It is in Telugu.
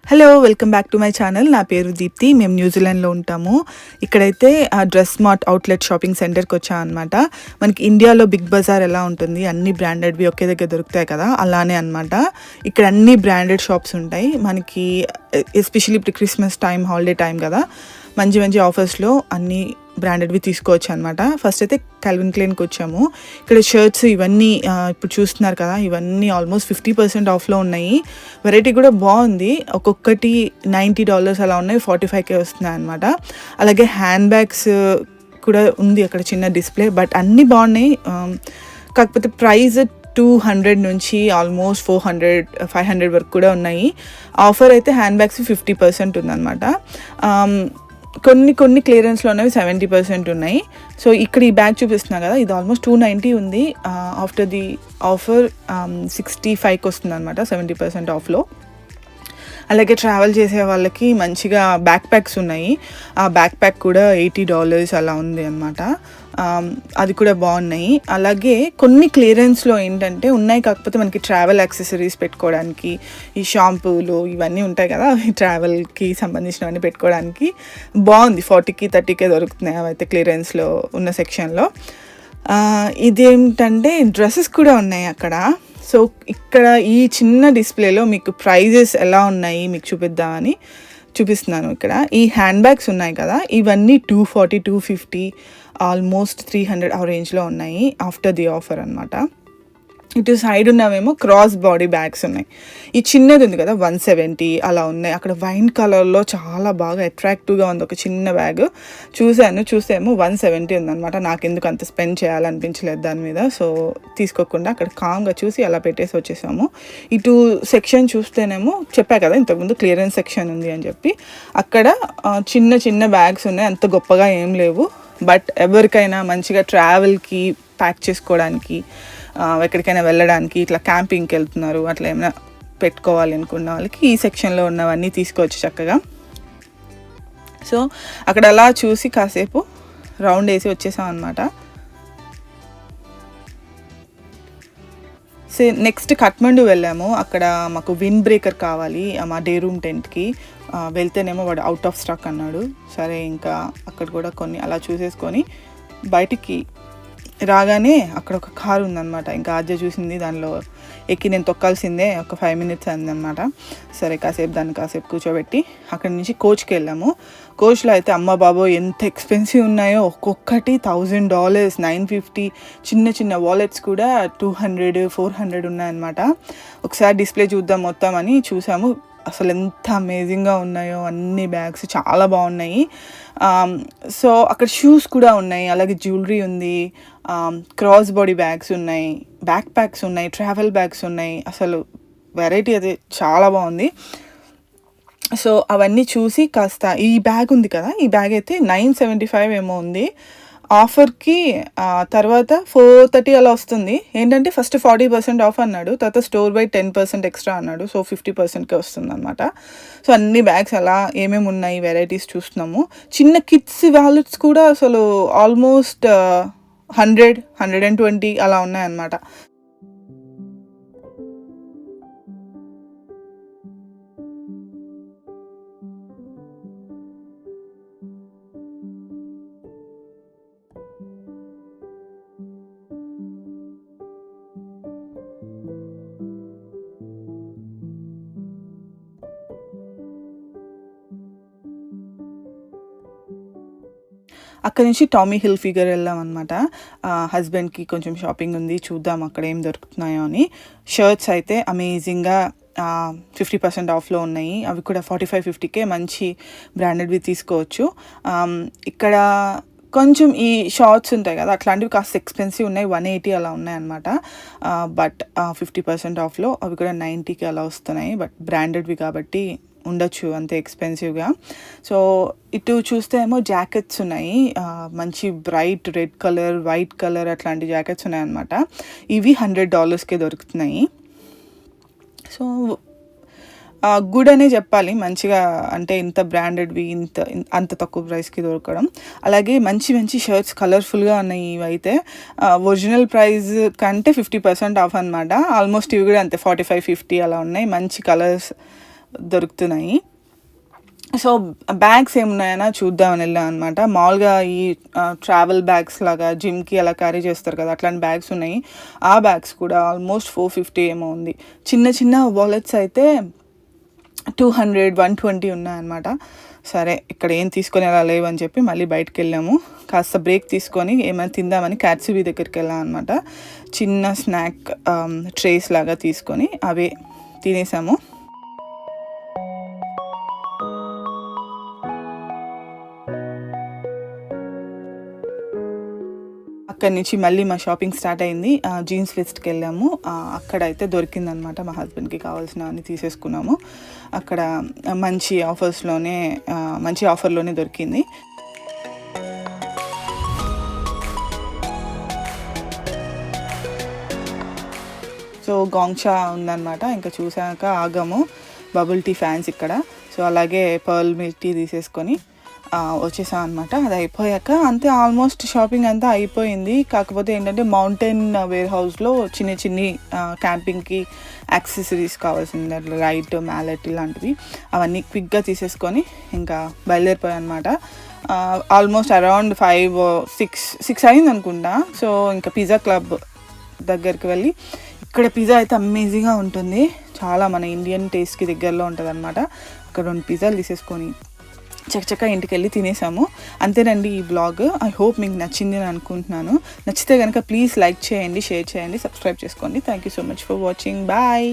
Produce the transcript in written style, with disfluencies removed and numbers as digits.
Hello! Welcome back to my channel. నా పేరు దీప్తి. మేము న్యూజిలాండ్‌లో ఉంటాము. ఇక్కడైతే డ్రెస్ మార్ట్ అవుట్‌లెట్ షాపింగ్ సెంటర్‌కొచ్చామనమాట. మనకి ఇండియాలో బిగ్ బజార్ ఎలా ఉంటుంది, అన్ని బ్రాండెడ్‌వి ఒకే దగ్గర దొరుకుతాయి కదా! అలానే అనమాట. ఇక్కడ అన్ని బ్రాండెడ్ షాప్స్ ఉంటాయి. మనకి ఎస్పెషల్లీ ఇప్పుడు క్రిస్మస్ టైం, హాలిడే టైం కదా! మంచి మంచి ఆఫర్స్‌లో అన్నీ బ్రాండెడ్‌వి తీసుకోవచ్చు అనమాట. ఫస్ట్ అయితే కాల్విన్ క్లైన్‌కి వచ్చాము. ఇక్కడ షర్ట్స్ ఇవన్నీ ఇప్పుడు చూస్తున్నారు కదా! ఇవన్నీ ఆల్మోస్ట్ 50% ఆఫ్‌లో ఉన్నాయి. వెరైటీ కూడా బాగుంది. ఒక్కొక్కటి $90 అలా ఉన్నాయి. 45K వస్తున్నాయి అనమాట. అలాగే హ్యాండ్ బ్యాగ్స్ కూడా ఉంది అక్కడ చిన్న డిస్ప్లే. బట్ అన్నీ బాగున్నాయి. కాకపోతే ప్రైస్ 200 నుంచి ఆల్మోస్ట్ 400, 500 వరకు కూడా ఉన్నాయి. ఆఫర్ అయితే హ్యాండ్ బ్యాగ్స్ 50% ఉందన్నమాట. కొన్ని క్లియరెన్స్లో ఉన్నవి 70% ఉన్నాయి. సో ఇక్కడ ఈ బ్యాగ్ చూపిస్తున్నా కదా, ఇది ఆల్మోస్ట్ 290 ఉంది. ఆఫ్టర్ ది ఆఫర్ 65కి వస్తుంది అనమాట, 70% ఆఫ్లో. అలాగే ట్రావెల్ చేసే వాళ్ళకి మంచిగా బ్యాక్ ప్యాక్స్ ఉన్నాయి. ఆ బ్యాక్ ప్యాక్ కూడా $80 అలా ఉంది అనమాట. అది కూడా బాగున్నాయి. అలాగే కొన్ని క్లియరెన్స్లో ఏంటంటే ఉన్నాయి, కాకపోతే మనకి ట్రావెల్ యాక్సెసరీస్ పెట్టుకోవడానికి ఈ షాంపూలు ఇవన్నీ ఉంటాయి కదా, ట్రావెల్కి సంబంధించినవన్నీ పెట్టుకోవడానికి బాగుంది. 40కి 30కే దొరుకుతున్నాయి అవైతే క్లియరెన్స్లో ఉన్న సెక్షన్లో. ఇదేంటంటే డ్రెస్సెస్ కూడా ఉన్నాయి అక్కడ. సో ఇక్కడ ఈ చిన్న డిస్ప్లేలో మీకు ప్రైజెస్ ఎలా ఉన్నాయి మీకు చూపిద్దామని చూపిస్తున్నాను. ఇక్కడ ఈ హ్యాండ్ బ్యాగ్స్ ఉన్నాయి కదా, ఇవన్నీ 240, 250, ఆల్మోస్ట్ 300 ఆ రేంజ్లో ఉన్నాయి ఆఫ్టర్ ది ఆఫర్ అనమాట. ఇటు సైడ్ ఉన్నవేమో క్రాస్ బాడీ బ్యాగ్స్ ఉన్నాయి. ఈ చిన్నది ఉంది కదా 170 అలా ఉన్నాయి. అక్కడ వైన్ కలర్లో చాలా బాగా అట్రాక్టివ్గా ఉంది ఒక చిన్న బ్యాగ్. చూసేమో 170 ఉందన్నమాట. నాకు ఎందుకు అంత స్పెండ్ చేయాలనిపించలేదు దాని మీద. సో తీసుకోకుండా అక్కడ కామ్గా చూసి అలా పెట్టేసి వచ్చేసాము. ఇటు సెక్షన్ చూస్తేనేమో చెప్పా కదా ఇంతకుముందు క్లియరెన్స్ సెక్షన్ ఉంది అని చెప్పి, అక్కడ చిన్న బ్యాగ్స్ ఉన్నాయి. అంత గొప్పగా ఏం లేవు. బట్ ఎవరికైనా మంచిగా ట్రావెల్కి ప్యాక్ చేసుకోవడానికి, ఎక్కడికైనా వెళ్ళడానికి, ఇట్లా క్యాంపింగ్కి వెళ్తున్నారు అట్లా ఏమైనా పెట్టుకోవాలి అనుకున్న వాళ్ళకి ఈ సెక్షన్లో ఉన్నవన్నీ తీసుకోవచ్చు చక్కగా. సో అక్కడ అలా చూసి కాసేపు రౌండ్ వేసి వచ్చేసాం అనమాట. నెక్స్ట్ కఠ్మండు వెళ్ళాము. అక్కడ మాకు విండ్ బ్రేకర్ కావాలి మా డే రూమ్ టెంట్కి. వెళ్తేనేమో వాడు అవుట్ ఆఫ్ స్టాక్ అన్నాడు. సరే ఇంకా అక్కడ కూడా కొన్ని అలా చూసేసుకొని బయటికి రాగానే అక్కడ ఒక కారు ఉందన్నమాట. ఇంకా ఆద్య చూసింది, దానిలో ఎక్కి నేను తొక్కాల్సిందే, ఒక 5 minutes అయిందనమాట. సరే కాసేపు కూర్చోబెట్టి అక్కడి నుంచి కోచ్కి వెళ్ళాము. కోచ్లో అయితే అమ్మ బాబో ఎంత ఎక్స్పెన్సివ్ ఉన్నాయో, ఒక్కొక్కటి $1000, $950. చిన్న వాలెట్స్ కూడా 200, 400 ఉన్నాయన్నమాట. ఒకసారి డిస్ప్లే చూద్దాం మొత్తం అని చూసాము. అసలు ఎంత అమేజింగ్గా ఉన్నాయో అన్ని బ్యాగ్స్ చాలా బాగున్నాయి. సో అక్కడ షూస్ కూడా ఉన్నాయి, అలాగే జ్యువెలరీ ఉంది, క్రాస్ బాడీ బ్యాగ్స్ ఉన్నాయి, బ్యాక్ ప్యాక్స్ ఉన్నాయి, ట్రావెల్ బ్యాగ్స్ ఉన్నాయి. అసలు వెరైటీ అది చాలా బాగుంది. సో అవన్నీ చూసి కాస్త ఈ బ్యాగ్ ఉంది కదా, ఈ బ్యాగ్ అయితే 975 ఏమో ఉంది. ఆఫర్కి తర్వాత 430 అలా వస్తుంది. ఏంటంటే ఫస్ట్ 40% ఆఫ్ అన్నాడు, తర్వాత స్టోర్ బై 10% ఎక్స్ట్రా అన్నాడు. సో 50%కే వస్తుంది అనమాట. సో అన్ని బ్యాగ్స్ అలా ఏమేమి ఉన్నాయి వెరైటీస్ చూస్తున్నాము. చిన్న కిడ్స్ వ్యాలెట్స్ కూడా అసలు ఆల్మోస్ట్ 100, 120 అలా ఉన్నాయన్నమాట. అక్కడి నుంచి టామీ హిల్ ఫిగర్ వెళ్ళాం అనమాట. హస్బెండ్కి కొంచెం షాపింగ్ ఉంది, చూద్దాం అక్కడ ఏం దొరుకుతున్నాయో అని. షర్ట్స్ అయితే అమేజింగ్గా 50% ఆఫ్లో ఉన్నాయి. అవి కూడా 45, 50కే మంచి బ్రాండెడ్వి తీసుకోవచ్చు. ఇక్కడ కొంచెం ఈ షార్ట్స్ ఉంటాయి కదా, అట్లాంటివి కాస్త ఎక్స్పెన్సివ్ ఉన్నాయి, 180 అలా ఉన్నాయన్నమాట. బట్ 50% ఆఫ్లో అవి కూడా 90కి అలా వస్తున్నాయి. బట్ బ్రాండెడ్వి కాబట్టి ఉండొచ్చు అంతే ఎక్స్పెన్సివ్గా. సో ఇటు చూస్తే ఏమో జాకెట్స్ ఉన్నాయి, మంచి bright red colour, white colour అట్లాంటి జాకెట్స్ ఉన్నాయన్నమాట. ఇవి $100కే దొరుకుతున్నాయి. సో గుడ్ అనే చెప్పాలి, మంచిగా అంటే ఇంత బ్రాండెడ్వి అంత తక్కువ ప్రైస్కి దొరకడం. అలాగే మంచి షర్ట్స్ కలర్ఫుల్గా ఉన్నాయి. ఇవైతే ఒరిజినల్ ప్రైస్ కంటే 50% ఆఫ్ అనమాట. ఆల్మోస్ట్ ఇవి కూడా అంతే 45, 50 అలా ఉన్నాయి. మంచి కలర్స్ దొరుకుతున్నాయి. సో బ్యాగ్స్ ఏమున్నాయన్నా చూద్దామని వెళ్ళాం అనమాట. మామూలుగా ఈ ట్రావెల్ బ్యాగ్స్ లాగా జిమ్కి అలా క్యారీ చేస్తారు కదా, అట్లాంటి బ్యాగ్స్ ఉన్నాయి. ఆ బ్యాగ్స్ కూడా ఆల్మోస్ట్ 450 ఏమో ఉంది. చిన్న చిన్న వాలెట్స్ అయితే 200, 120 ఉన్నాయన్నమాట. సరే ఇక్కడ ఏం తీసుకొని అలా లేవని చెప్పి మళ్ళీ బయటకు వెళ్ళాము. కాస్త బ్రేక్ తీసుకొని ఏమైనా తిందామని క్యాట్సిబీ దగ్గరికి వెళ్ళాం అనమాట. చిన్న స్నాక్ ట్రేస్ లాగా తీసుకొని అవే తినేసాము. అక్కడి నుంచి మళ్ళీ మా షాపింగ్ స్టార్ట్ అయింది. జీన్స్ ఫెస్ట్కి వెళ్ళాము. అక్కడ అయితే దొరికిందనమాట, మా హస్బెండ్కి కావాల్సిన అన్ని తీసేసుకున్నాము. అక్కడ మంచి ఆఫర్లోనే దొరికింది. సో గాంగ్షా ఉందన్నమాట. ఇంకా చూసాక ఆగాము. బబుల్ టీ ఫ్యాన్స్ ఇక్కడ. సో అలాగే పర్ల్ మిల్క్ టీ తీసేసుకొని వచ్చేసాం అనమాట. అది అయిపోయాక అంతే, ఆల్మోస్ట్ షాపింగ్ అంతా అయిపోయింది. కాకపోతే ఏంటంటే మౌంటైన్ వేర్ హౌస్లో చిన్ని క్యాంపింగ్కి యాక్సెసరీస్ కావాల్సింది, లైట్, మ్యాలెట్ ఇలాంటివి, అవన్నీ క్విక్గా తీసేసుకొని ఇంకా బయలుదేరిపోయాయి అనమాట. ఆల్మోస్ట్ అరౌండ్ 5-6 అయింది అనుకుంటా. సో ఇంకా పిజ్జా క్లబ్ దగ్గరికి వెళ్ళి, ఇక్కడ పిజ్జా అయితే అమేజింగ్గా ఉంటుంది, చాలా మన ఇండియన్ టేస్ట్కి దగ్గరలో ఉంటుంది అనమాట. అక్కడ 2 పిజ్జాలు తీసేసుకొని చక్కచక్క ఇంటికి వెళ్ళి తినేసాము. అంతేనండి ఈ బ్లాగ్. ఐ హోప్ మీకు నచ్చింది అని అనుకుంటున్నాను. నచ్చితే కనుక ప్లీజ్ లైక్ చేయండి, షేర్ చేయండి, సబ్స్క్రైబ్ చేసుకోండి. Thank you so much for watching. Bye.